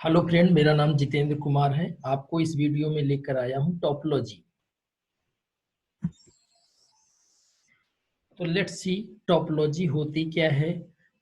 Hello friend, मेरा नाम जितेंद्र कुमार है। आपको इस वीडियो में लेकर आया हूं टॉपोलॉजी। तो लेट्स सी टॉपोलॉजी होती क्या है।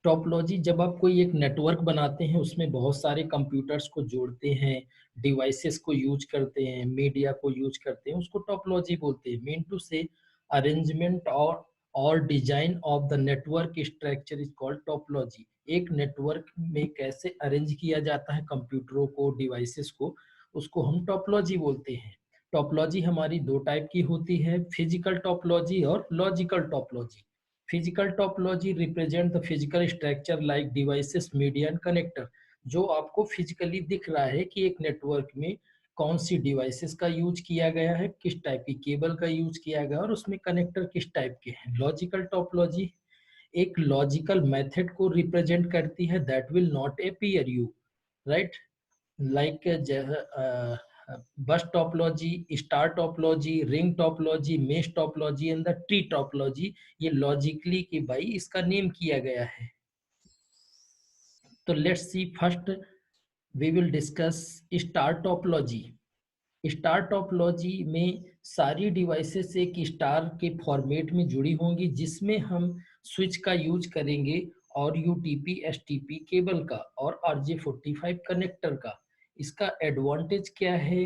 टॉपोलॉजी, जब आप कोई एक नेटवर्क बनाते हैं, उसमें बहुत सारे कंप्यूटर्स को जोड़ते हैं, डिवाइसेस को यूज करते हैं, मीडिया को यूज करते हैं, उसको टॉपोलॉजी बोलते हैं। मीन टू से अरेंजमेंट और design of the network structure is called topology. एक नेटवर्क में कैसे अरेंज किया जाता है कंप्यूटरों को, डिवाइसेस को, उसको हम टॉपोलॉजी बोलते हैं। टॉपोलॉजी हमारी दो टाइप की होती है, फिजिकल टॉपोलॉजी और logical topology. Physical topology represent the physical structure like devices, media and connector. जो आपको फिजिकली दिख रहा है कि एक नेटवर्क में कौन सी डिवाइसेस का यूज किया गया है, किस टाइप की केबल का यूज किया गया है, और उसमें कनेक्टर किस टाइप के हैं। लॉजिकल टॉपोलॉजी एक लॉजिकल मेथड को रिप्रेजेंट करती है that will not appear you, right, like bus topology, star topology, ring topology, mesh topology and the tree topology. ये लॉजिकली कि भाई इसका नेम किया गया है। तो let's see, first we will discuss star topology. Star topology में सारी डिवाइसेस एक स्टार के फॉर्मेट में जुड़ी होंगी, जिसमें हम स्विच का यूज करेंगे और यूटीपी एसटीपी केबल का और RJ45 कनेक्टर का। इसका एडवांटेज क्या है?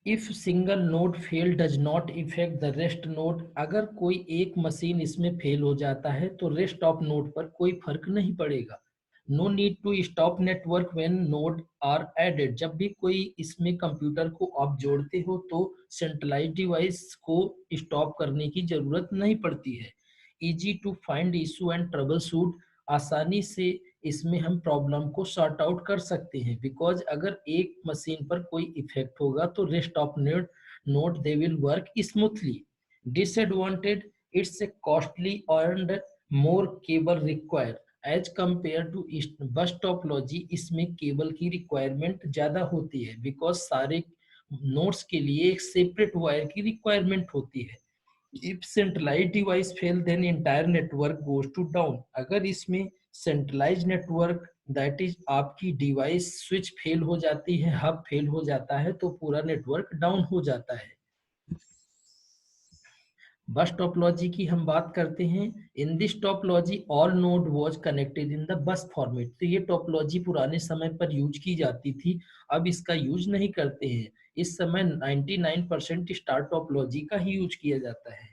If single node fail does not effect the rest node. अगर कोई एक मशीन इसमें फेल हो जाता है तो रेस्ट ऑफ नोड पर कोई फर्क नहीं पड़ेगा। No need to stop network when node are added. जब भी कोई इसमें कंप्यूटर को आप जोड़ते हो तो सेंट्रलाइज डिवाइस को स्टॉप करने की जरूरत नहीं पड़ती है। Easy to find issue and trouble shoot. आसानी से इसमें हम प्रॉब्लम को सॉर्ट आउट कर सकते हैं, बिकॉज अगर एक मशीन पर कोई इफेक्ट होगा तो rest of node they will work smoothly. Disadvantage, it's a costly and more cable require as compare to bus topology. इसमें केबल की रिक्वायरमेंट ज्यादा होती है, बिकॉज सारे नोड्स के लिए एक सेपरेट वायर की रिक्वायरमेंट होती है। if centralized device fail then entire network goes to down। अगर इसमें सेंट्रलाइज नेटवर्क दैट इज आपकी डिवाइस स्विच फेल हो जाती है, हब फेल हो जाता है, तो पूरा नेटवर्क डाउन हो जाता है। बस टॉपोलॉजी की हम बात करते हैं। In this topology all node was connected in the bus format. तो ये टॉपोलॉजी पुराने समय पर यूज की जाती थी, अब इसका यूज नहीं करते हैं। इस समय 99% स्टार टॉपोलॉजी का ही यूज किया जाता है।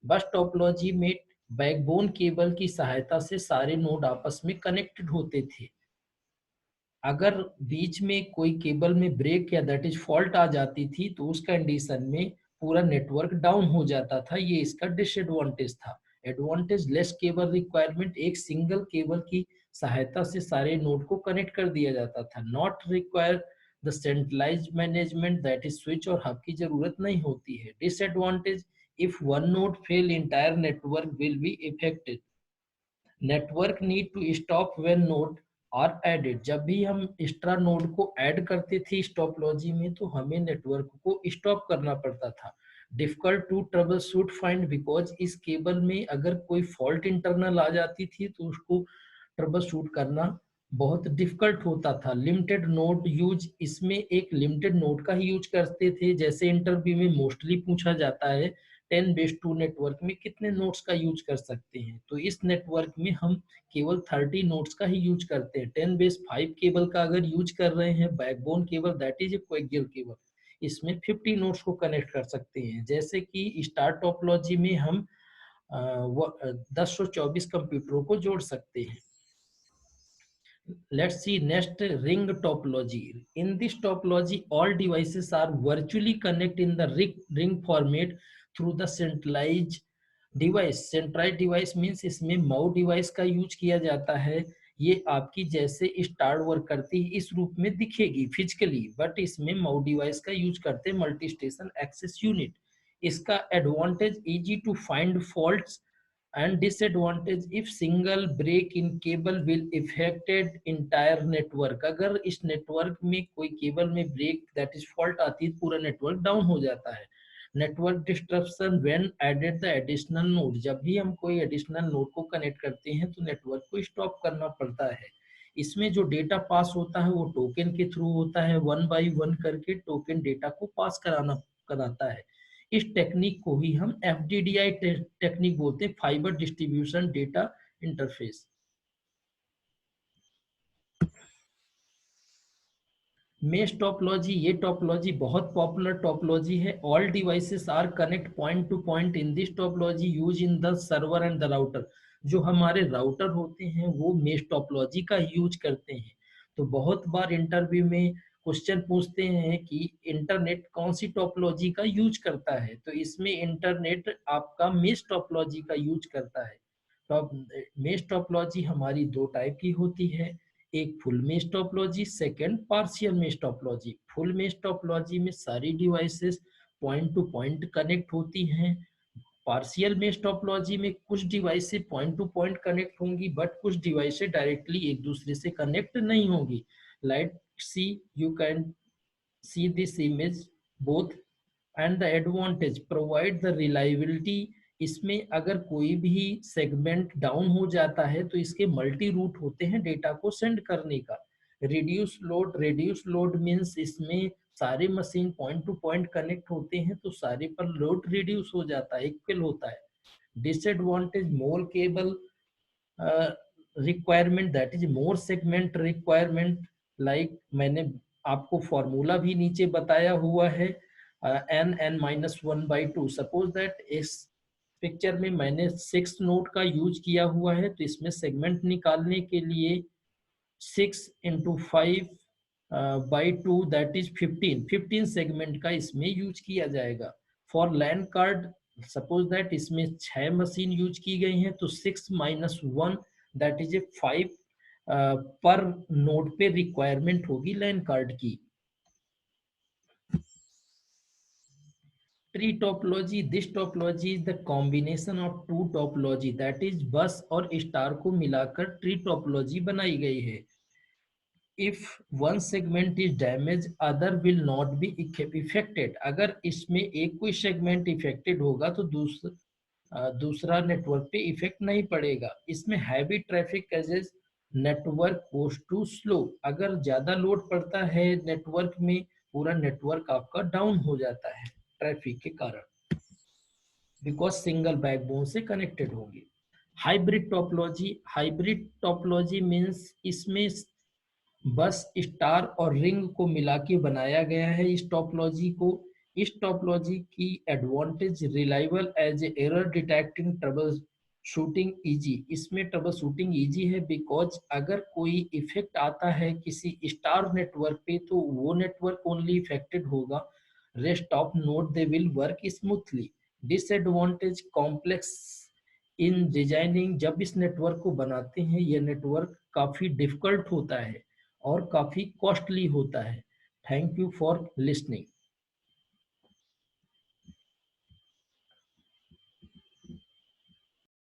बस टॉपोलॉजी में बैकबोन केबल की सहायता से सारे नोड आपस में कनेक्टेड होते थे। अगर बीच में कोई केबल में ब्रेक या दैट इज फॉल्ट आ जाती थी तो उस कंडीशन में पूरा नेटवर्क डाउन हो जाता था। ये इसका डिसएडवांटेज था। Advantage, less cable requirement. एक सिंगल केबल की सहायता से सारे नोड को कनेक्ट कर दिया जाता था। Not require the centralize management that is switch और हब की जरूरत नहीं होती है। Disadvantage, if one node fail entire network will be affected. Network need to stop when node are added. जब भी हम एक्स्ट्रा नोड को ऐड करते थे इस टॉपोलॉजी में तो हमें नेटवर्क को स्टॉप करना पड़ता था। Difficult to trouble shoot find, because इस केबल में अगर कोई फॉल्ट इंटरनल आ जाती थी तो उसको ट्रबल शूट करना बहुत डिफिकल्ट होता था। लिमिटेड नोड यूज, इसमें एक लिमिटेड नोड का ही यूज करते थे। जैसे इंटरव्यू में मोस्टली पूछा जाता है 10 बेस 2 नेटवर्क में कितने नोड्स का यूज कर सकते हैं, तो इस नेटवर्क में हम केवल 30 नोड्स का ही यूज करते हैं। 10 बेस 5 केबल का अगर यूज कर रहे हैं, backbone cable that is a coaxial cable, इसमें 50 नोड्स को कनेक्ट कर सकते हैं। जैसे कि स्टार टॉपोलॉजी में हम 1024 कंप्यूटरों को जोड़ सकते हैं। Let's see next, ring topology. In this topology all devices are virtually connected in the ring format through the centralized device। centralized device means इसमें माउ डिवाइस का यूज किया जाता है। ये आपकी जैसे स्टार वर्क करती है इस रूप में दिखेगी फिजिकली, बट इसमें माउ डिवाइस का यूज करते हैं, मल्टी स्टेशन एक्सेस यूनिट। इसका advantage, easy to find faults and disadvantage, if single break in cable will affected entire network। अगर इस नेटवर्क में कोई केबल में ब्रेक दैट इज फॉल्ट आती है पूरा नेटवर्क डाउन हो जाता है। Network disruption when added the additional node. जब भी हम कोई एडिशनल नोड को कनेक्ट करते हैं तो नेटवर्क को स्टॉप करना पड़ता है। इसमें जो डेटा पास होता है वो टोकन के थ्रू होता है, 1 बाई 1 करके टोकन डेटा को पास कराता है। इस टेक्निक को ही हम FDDI टेक्निक बोलते हैं, fibre distribution data interface. Mesh topology, ये टोपोलॉजी बहुत पॉपुलर टोपोलॉजी है। All devices are connect point to point in this topology use in the server and the router. जो हमारे राउटर होते हैं वो मेश टोपोलॉजी का यूज करते हैं। तो बहुत बार इंटरव्यू में क्वेश्चन पूछते हैं कि इंटरनेट कौन सी टोपोलॉजी का यूज करता है, तो इसमें इंटरनेट आपका मेश टोपोलॉजी का यूज करता है। तो मेश टोपोलॉजी हमारी दो टाइप की होती है, एक full mesh topology, second partial mesh topology. Full mesh topology में सारी devices point to point connect होती हैं। पार्शियल मेश टोपोलॉजी में कुछ devices point to point connect होंगी, बट कुछ डिवाइसेस डायरेक्टली एक दूसरे से कनेक्ट नहीं होंगी। Like see, you can see this image both and the advantage provide the reliability। इसमें अगर कोई भी सेगमेंट डाउन हो जाता है तो इसके मल्टी रूट होते हैं डेटा को सेंड करने का। रिड्यूस लोड मीन्स इसमें सारे machine point to point connect होते हैं तो सारे पर लोड रिड्यूस हो जाता है, इक्वल होता है। Disadvantage, more cable requirement, that is more segment requirement. Like मैंने आपको फॉर्मूला भी नीचे बताया हुआ है, n(n-1/2)। सपोज दैट इस पिक्चर में मैंने 6 नोड का यूज किया हुआ है, तो इसमें सेगमेंट निकालने के लिए 6 × 5/2 दैट इज 15 सेगमेंट का इसमें यूज किया जाएगा। For LAN card, suppose that इसमें 6 मशीन यूज की गई हैं, तो 6 - 1 दैट इज 5 पर नोड पे रिक्वायरमेंट होगी लैन कार्ड की। Tree topology, this topology is the combination of two topology, that is bus और स्टार को मिलाकर ट्री टोपोलॉजी बनाई गई है। if one segment is damaged other will not be affected। अगर इसमें एक कोई सेगमेंट इफेक्टेड होगा तो दूसरा नेटवर्क पे इफेक्ट नहीं पड़ेगा। इसमें heavy traffic ages network goes to slow. अगर ज्यादा लोड पड़ता है नेटवर्क में, पूरा नेटवर्क आपका डाउन हो जाता है ट्रैफिक के कारण, बिकॉज सिंगल बैकबोन से कनेक्टेड होंगे। हाइब्रिड टोपोलॉजी मीन्स इसमें बस स्टार और रिंग को मिला के बनाया गया है इस टोपोलॉजी को। इस टोपोलॉजी की advantage, reliable as error detecting, trouble shooting easy. इसमें ट्रबल शूटिंग इजी है बिकॉज अगर कोई इफेक्ट आता है किसी स्टार नेटवर्क पे तो वो नेटवर्क ओनली इफेक्टेड होगा, rest of node they will work smoothly. Disadvantage, complex in designing. जब इस नेटवर्क को बनाते हैं यह नेटवर्क काफी डिफिकल्ट होता है और काफी कॉस्टली होता है। Thank you for listening.